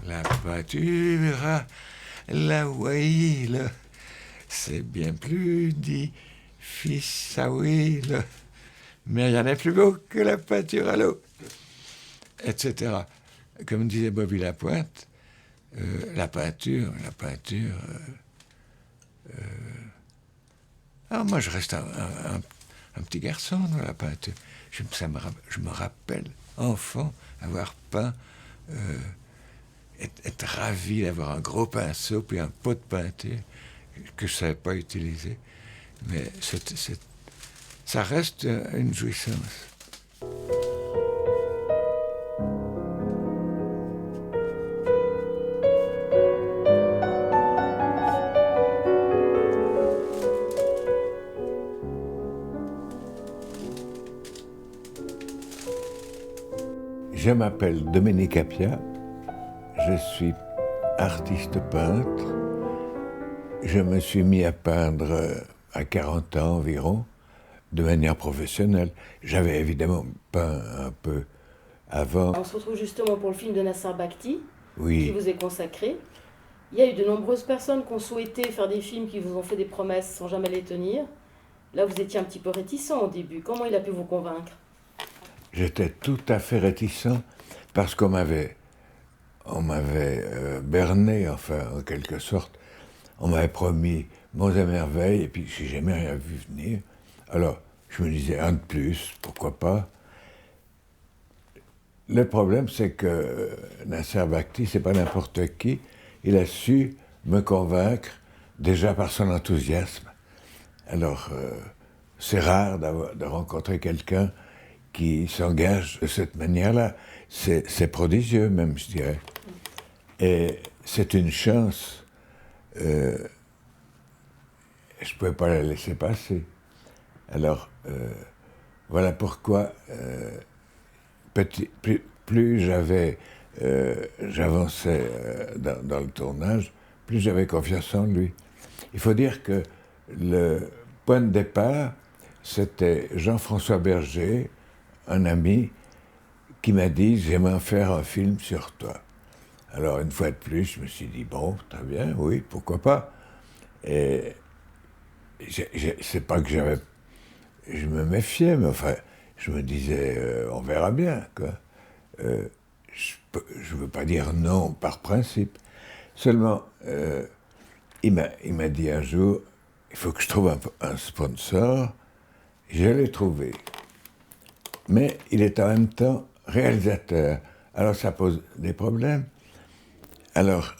La peinture, la huile, c'est bien plus difficile. Mais rien n'est plus beau que la peinture à l'eau, etc. Comme disait Bobby Lapointe, la peinture. Alors moi, je reste un petit garçon dans la peinture. Je me rappelle, enfant, avoir peint, être ravi d'avoir un gros pinceau puis un pot de peinture que je ne savais pas utiliser. Mais ça reste une jouissance. Je m'appelle Dominique Appia, je suis artiste peintre. Je me suis mis à peindre à 40 ans environ, de manière professionnelle. J'avais évidemment peint un peu avant. On se retrouve justement pour le film de Nasser Bakhti, Oui. qui vous est consacré. Il y a eu de nombreuses personnes qui ont souhaité faire des films, qui vous ont fait des promesses sans jamais les tenir. Là, vous étiez un petit peu réticent au début. Comment il a pu vous convaincre ? J'étais tout à fait réticent parce qu'on m'avait berné, enfin, en quelque sorte. On m'avait promis monts et merveilles, et puis j'ai jamais rien vu venir. Alors, je me disais, un de plus, pourquoi pas. Le problème, c'est que Nasser Bakhti, c'est pas n'importe qui. Il a su me convaincre déjà par son enthousiasme. Alors, c'est rare de rencontrer quelqu'un qui s'engage de cette manière-là. C'est prodigieux même, je dirais. Et c'est une chance. Je ne pouvais pas la laisser passer. Alors, voilà pourquoi, plus j'avançais dans le tournage, plus j'avais confiance en lui. Il faut dire que le point de départ, c'était Jean-François Berger, un ami, qui m'a dit « J'aimerais faire un film sur toi ». Alors, une fois de plus, je me suis dit « Bon, très bien, oui, pourquoi pas ». Et c'est pas que je me méfiais, mais enfin, je me disais on verra bien, quoi. Je veux pas dire non par principe. Seulement, il m'a dit un jour, il faut que je trouve un sponsor. Je l'ai trouvé. Mais il est en même temps réalisateur. Alors ça pose des problèmes. Alors,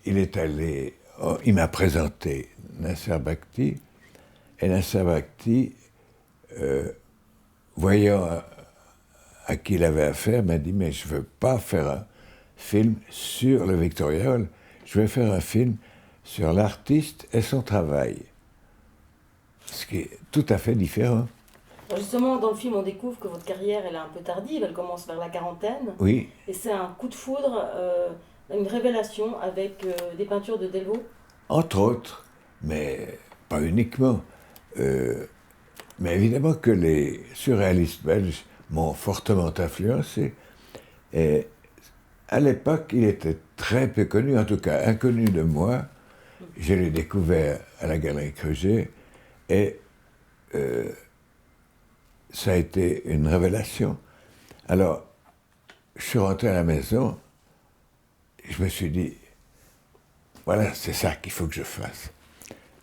il m'a présenté Nasser Bakhti, et Nasser Bakhti, voyant à qui il avait affaire, m'a dit « Mais je ne veux pas faire un film sur le Victoria Hall, je veux faire un film sur l'artiste et son travail. » Ce qui est tout à fait différent. Justement, dans le film, on découvre que votre carrière, elle est un peu tardive, elle commence vers la quarantaine. Oui. Et c'est un coup de foudre, une révélation avec des peintures de Delvaux. Entre autres, mais pas uniquement. Mais évidemment que les surréalistes belges m'ont fortement influencé. Et à l'époque, il était très peu connu, en tout cas inconnu de moi. Je l'ai découvert à la Galerie Creuset et ça a été une révélation. Alors, je suis rentré à la maison, je me suis dit, voilà, c'est ça qu'il faut que je fasse.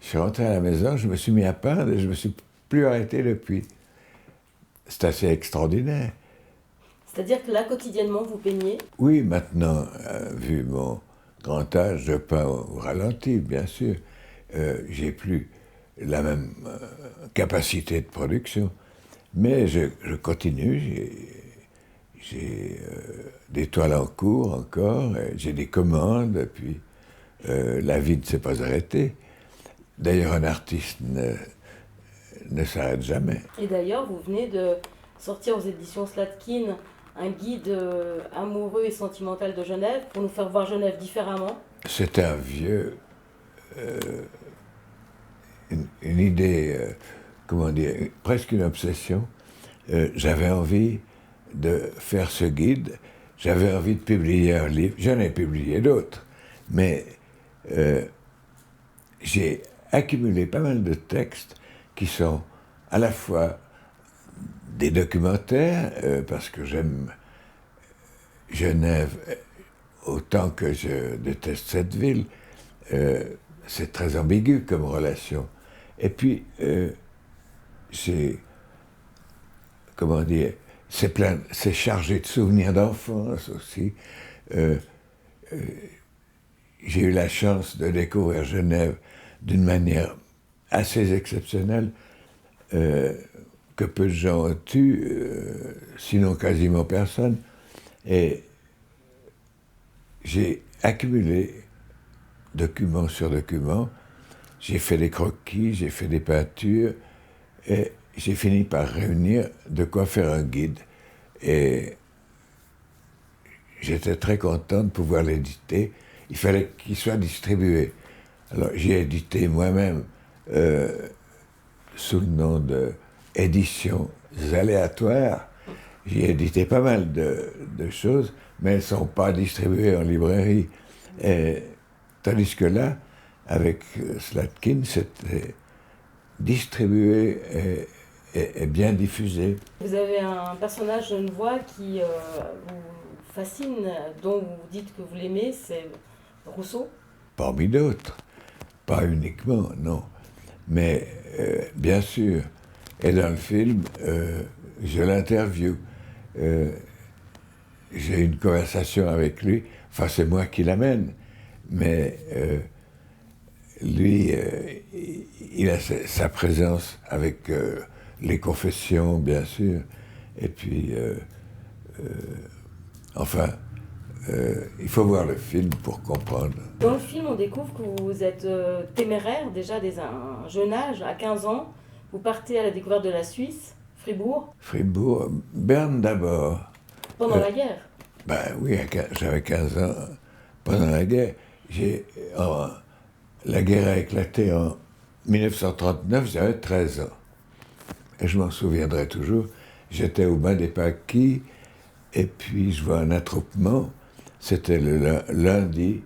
Je suis rentré à la maison, je me suis mis à peindre et je ne me suis plus arrêté depuis. C'est assez extraordinaire. C'est-à-dire que là, quotidiennement, vous peignez ? Oui, maintenant, vu mon grand âge, je peins au ralenti, bien sûr. J'ai plus la même capacité de production. Mais je continue, j'ai des toiles en cours encore, j'ai des commandes, et puis la vie ne s'est pas arrêtée. D'ailleurs, un artiste ne s'arrête jamais. Et d'ailleurs, vous venez de sortir aux éditions Slatkin un guide amoureux et sentimental de Genève pour nous faire voir Genève différemment. C'est un vieux... une idée, comment dire, presque une obsession. J'avais envie de faire ce guide. j'avais envie de publier un livre. J'en ai publié d'autres, mais j'ai accumulé pas mal de textes qui sont à la fois des documentaires, parce que j'aime Genève autant que je déteste cette ville. C'est très ambigu comme relation. Et puis, comment dire, c'est chargé de souvenirs d'enfance aussi. J'ai eu la chance de découvrir Genève d'une manière assez exceptionnelle, que peu de gens ont eu, sinon quasiment personne. Et j'ai accumulé document sur document, j'ai fait des croquis, j'ai fait des peintures, et j'ai fini par réunir de quoi faire un guide. Et j'étais très content de pouvoir l'éditer. Il fallait qu'il soit distribué. Alors j'ai édité moi-même sous le nom de Éditions aléatoires. J'ai édité pas mal de choses, mais elles ne sont pas distribuées en librairie. Et, tandis que là, avec Slatkin, c'était distribué et bien diffusé. Vous avez un personnage genevois qui vous fascine, dont vous dites que vous l'aimez, c'est Rousseau. Parmi d'autres. Pas uniquement, non. Mais bien sûr. Et dans le film, je l'interviewe. J'ai une conversation avec lui. Enfin, c'est moi qui l'amène. Mais lui, il a sa présence avec les confessions, bien sûr. Et puis, enfin, il faut voir le film pour comprendre. Dans le film, on découvre que vous êtes téméraire, déjà dès un jeune âge, à 15 ans. Vous partez à la découverte de la Suisse, Fribourg. Fribourg, Berne d'abord. Pendant la guerre. Ben oui, j'avais 15 ans pendant la guerre. La guerre a éclaté en 1939, j'avais 13 ans. Et je m'en souviendrai toujours. J'étais au bas des Paquis, et puis je vois un attroupement. C'était le lundi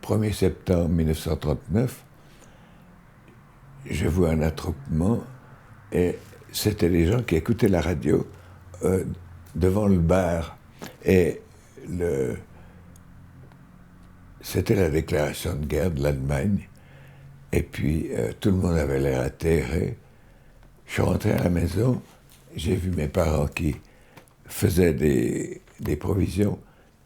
1er septembre 1939. Je vois un attroupement, et c'était les gens qui écoutaient la radio devant le bar. Et c'était la déclaration de guerre de l'Allemagne. Et puis, tout le monde avait l'air atterré. Je suis rentré à la maison, j'ai vu mes parents qui faisaient des provisions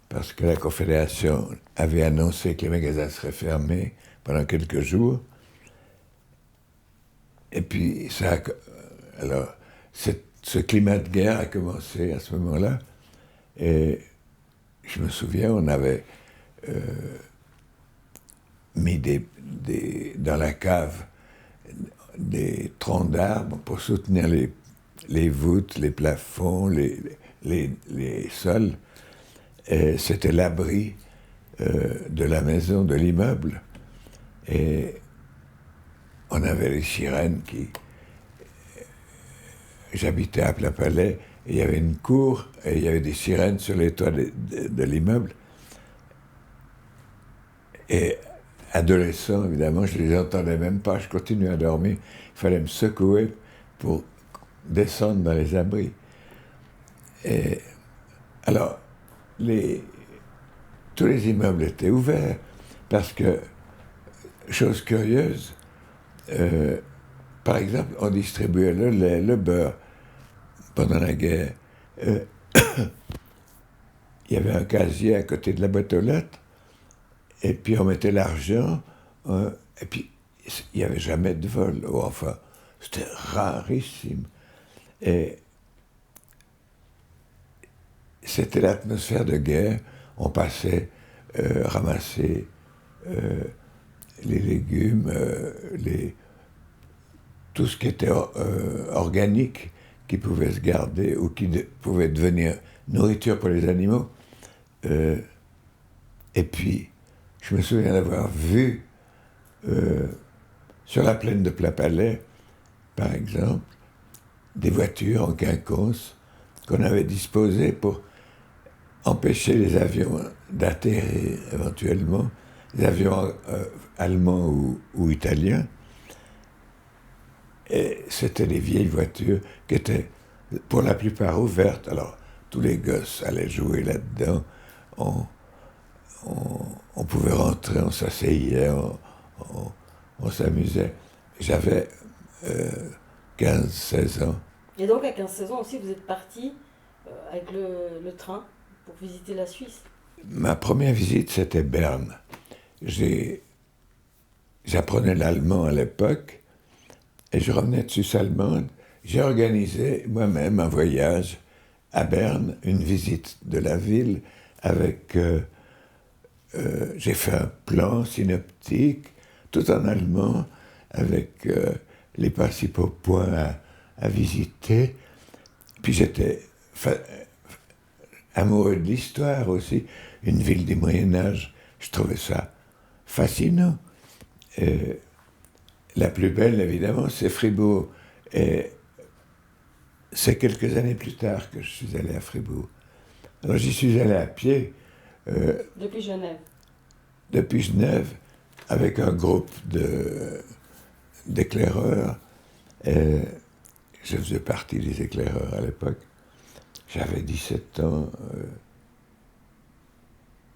parce que la Confédération avait annoncé que les magasins seraient fermés pendant quelques jours. Et puis, alors, ce climat de guerre a commencé à ce moment-là. Et je me souviens, on avait mis dans la cave des troncs d'arbres pour soutenir les voûtes, les plafonds, les sols. Et c'était l'abri de la maison, de l'immeuble. Et on avait les sirènes qui... J'habitais à Plain-Palais, et il y avait une cour, et il y avait des sirènes sur les toits de l'immeuble. Et adolescent, évidemment, je ne les entendais même pas, je continuais à dormir. Il fallait me secouer pour descendre dans les abris. Et alors, tous les immeubles étaient ouverts, parce que, chose curieuse, par exemple, on distribuait le lait, le beurre pendant la guerre. Il y avait un casier à côté de la boîte aux lettres, et puis on mettait l'argent, et puis il n'y avait jamais de vol. Enfin, c'était rarissime. Et c'était l'atmosphère de guerre. On passait ramasser les légumes, tout ce qui était organique, qui pouvait se garder ou qui pouvait devenir nourriture pour les animaux. Et puis, je me souviens d'avoir vu sur la plaine de Plain-Palais, par exemple, des voitures en quinconce qu'on avait disposées pour empêcher les avions d'atterrir éventuellement, les avions allemands ou italiens. Et c'était des vieilles voitures qui étaient pour la plupart ouvertes. Alors, tous les gosses allaient jouer là-dedans. On pouvait rentrer, on s'asseyait, on s'amusait. J'avais 15-16 ans. Et donc, à 15-16 ans aussi, vous êtes parti avec le train pour visiter la Suisse. Ma première visite, c'était Berne. J'apprenais l'allemand à l'époque et je revenais de Suisse allemande. J'ai organisé moi-même un voyage à Berne, une visite de la ville avec... j'ai fait un plan synoptique, tout en allemand, avec les principaux points à visiter. Puis j'étais amoureux de l'histoire aussi, une ville du Moyen-Âge, je trouvais ça fascinant. La plus belle, évidemment, c'est Fribourg. Et c'est quelques années plus tard que je suis allé à Fribourg. Alors j'y suis allé à pied. Depuis Genève. Depuis Genève, avec un groupe d'éclaireurs. Je faisais partie des éclaireurs à l'époque. J'avais 17 ans,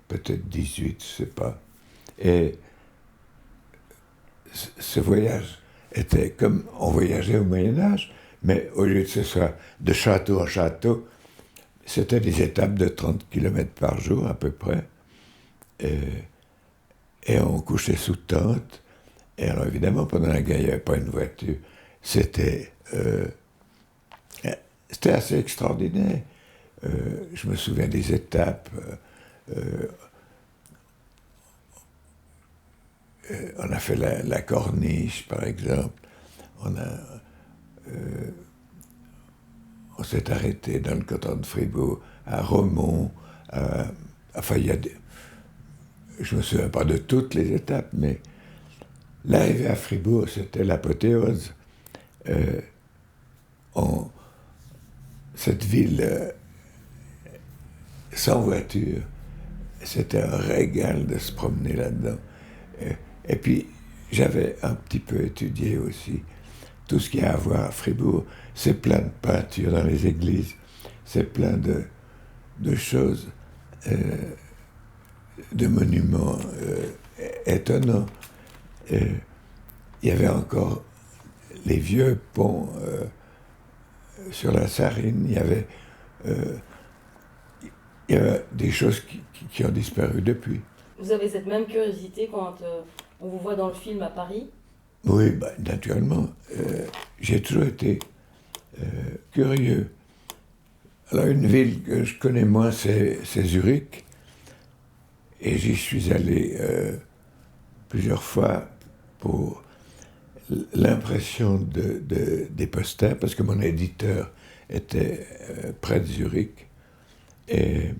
peut-être 18, je ne sais pas. Et ce voyage était comme on voyageait au Moyen-Âge, mais au lieu de ce soit de château en château, c'était des étapes de 30 km par jour à peu près. Et on couchait sous tente. Et alors évidemment, pendant la guerre, il n'y avait pas une voiture. C'était assez extraordinaire. Je me souviens des étapes. On a fait la corniche, par exemple. On s'est arrêté dans le canton de Fribourg, à Romont. Enfin, je ne me souviens pas de toutes les étapes, mais l'arrivée à Fribourg, c'était l'apothéose. Cette ville sans voiture, c'était un régal de se promener là-dedans. Et puis, j'avais un petit peu étudié aussi tout ce qu'il y a à voir à Fribourg. C'est plein de peintures dans les églises, c'est plein de choses, de monuments étonnants. Il y avait encore les vieux ponts sur la Sarine. Il y avait des choses qui ont disparu depuis. Vous avez cette même curiosité quand on vous voit dans le film à Paris? Oui, bah, naturellement. J'ai toujours été curieux. Alors, une ville que je connais moins, c'est Zurich. Et j'y suis allé plusieurs fois pour l'impression des posters, parce que mon éditeur était près de Zurich. Et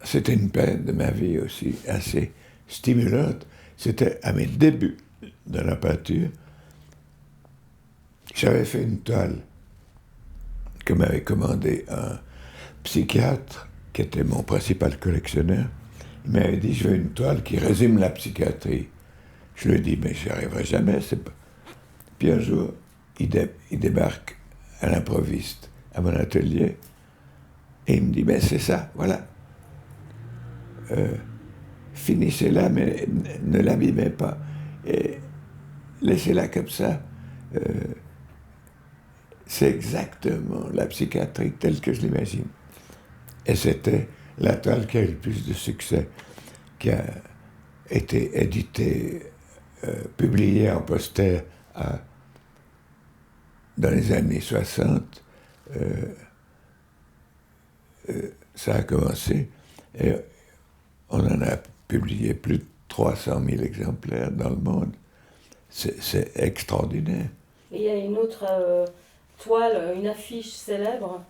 c'était une période de ma vie aussi assez stimulante. C'était à mes débuts dans la peinture. J'avais fait une toile que m'avait commandée un psychiatre qui était mon principal collectionneur. Il m'avait dit, je veux une toile qui résume la psychiatrie. Je lui ai dit, mais j'y arriverai jamais. Puis un jour, il débarque à l'improviste à mon atelier et il me dit, ben c'est ça, voilà. Finissez-la, mais ne l'abîmez pas. Et laissez-la comme ça. C'est exactement la psychiatrie telle que je l'imagine. Et c'était la toile qui a eu le plus de succès, qui a été éditée, publiée en poster dans les années 60. Ça a commencé. Et on en a publié plus de 300 000 exemplaires dans le monde. C'est extraordinaire. Et il y a une autre toile, une affiche célèbre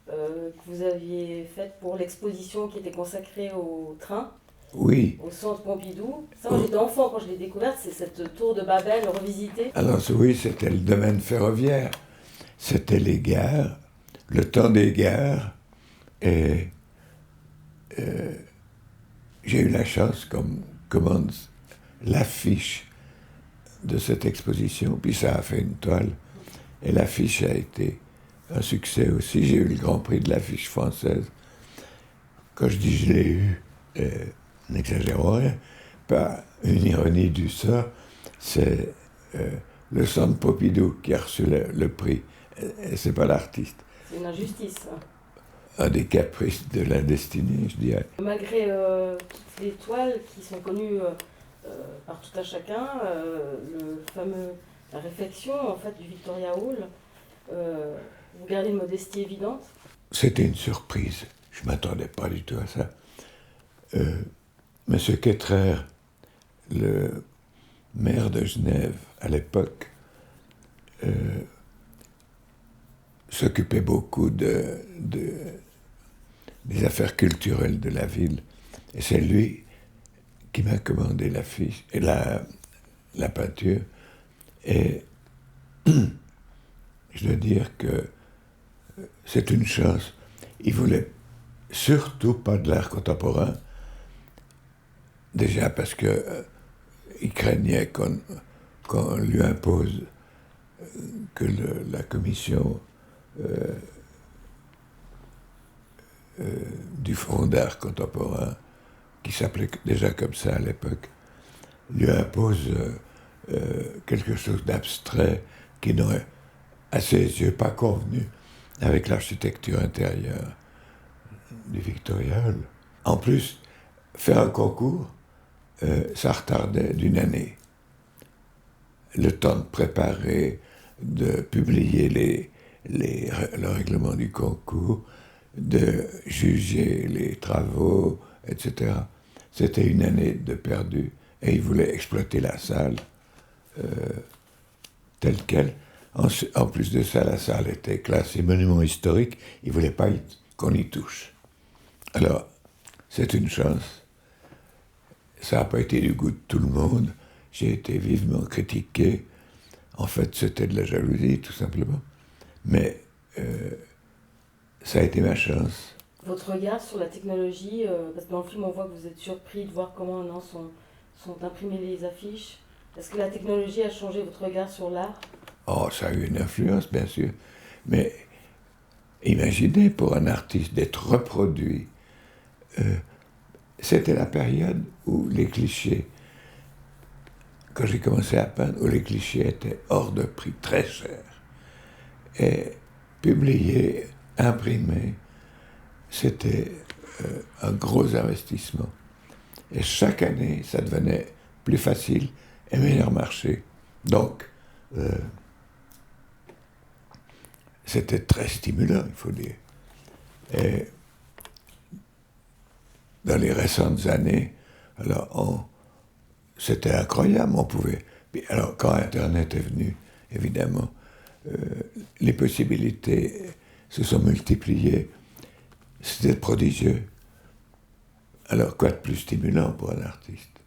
que vous aviez faite pour l'exposition qui était consacrée au train. Oui. Au centre Pompidou. Ça, moi, j'étais enfant quand je l'ai découverte, c'est cette tour de Babel revisitée. Alors oui, c'était le domaine ferroviaire. C'était les gares, le temps des gares. Et j'ai eu la chance qu'on commande l'affiche de cette exposition, puis ça a fait une toile. Et l'affiche a été un succès aussi. J'ai eu le Grand Prix de l'affiche française. Quand je dis je l'ai eu, n'exagérons rien, pas une ironie du sort, c'est le Centre Pompidou qui a reçu le prix. Et c'est pas l'artiste. C'est une injustice. Un des caprices de la destinée, je dirais. Malgré toutes les toiles qui sont connues par tout un chacun, la réflexion en fait du Victoria Hall, vous gardez une modestie évidente. C'était une surprise. Je ne m'attendais pas du tout à ça. Monsieur Ketterer, le maire de Genève à l'époque, s'occupait beaucoup des affaires culturelles de la ville. Et c'est lui qui m'a commandé l'affiche et la peinture. Et je dois dire que c'est une chance. Il voulait surtout pas de l'art contemporain, déjà parce que il craignait qu'on lui impose que la commission du Fonds d'art contemporain, qui s'appelait déjà comme ça à l'époque, lui impose quelque chose d'abstrait qui n'aurait, à ses yeux, pas convenu avec l'architecture intérieure du Victoria Hall. En plus, faire un concours, ça retardait d'une année. Le temps de préparer, de publier le règlement du concours, de juger les travaux, etc. C'était une année de perdu. Et il voulait exploiter la salle telle qu'elle. En plus de ça, la salle était classée monument historique. Il ne voulait pas qu'on y touche. Alors, c'est une chance. Ça n'a pas été du goût de tout le monde. J'ai été vivement critiqué. En fait, c'était de la jalousie, tout simplement. Mais ça a été ma chance. Votre regard sur la technologie, parce que dans le film, on voit que vous êtes surpris de voir comment maintenant sont imprimées les affiches. Est-ce que la technologie a changé votre regard sur l'art ? Oh, ça a eu une influence, bien sûr. Mais imaginez pour un artiste d'être reproduit. C'était la période où les clichés, quand j'ai commencé à peindre, où les clichés étaient hors de prix, très chers. Et publier, imprimer, c'était un gros investissement. Et chaque année, ça devenait plus facile et meilleur marché. Donc, c'était très stimulant, il faut dire. Et dans les récentes années, alors c'était incroyable, on pouvait... Alors, quand Internet est venu, évidemment, les possibilités se sont multipliées. C'était prodigieux. Alors, quoi de plus stimulant pour un artiste ?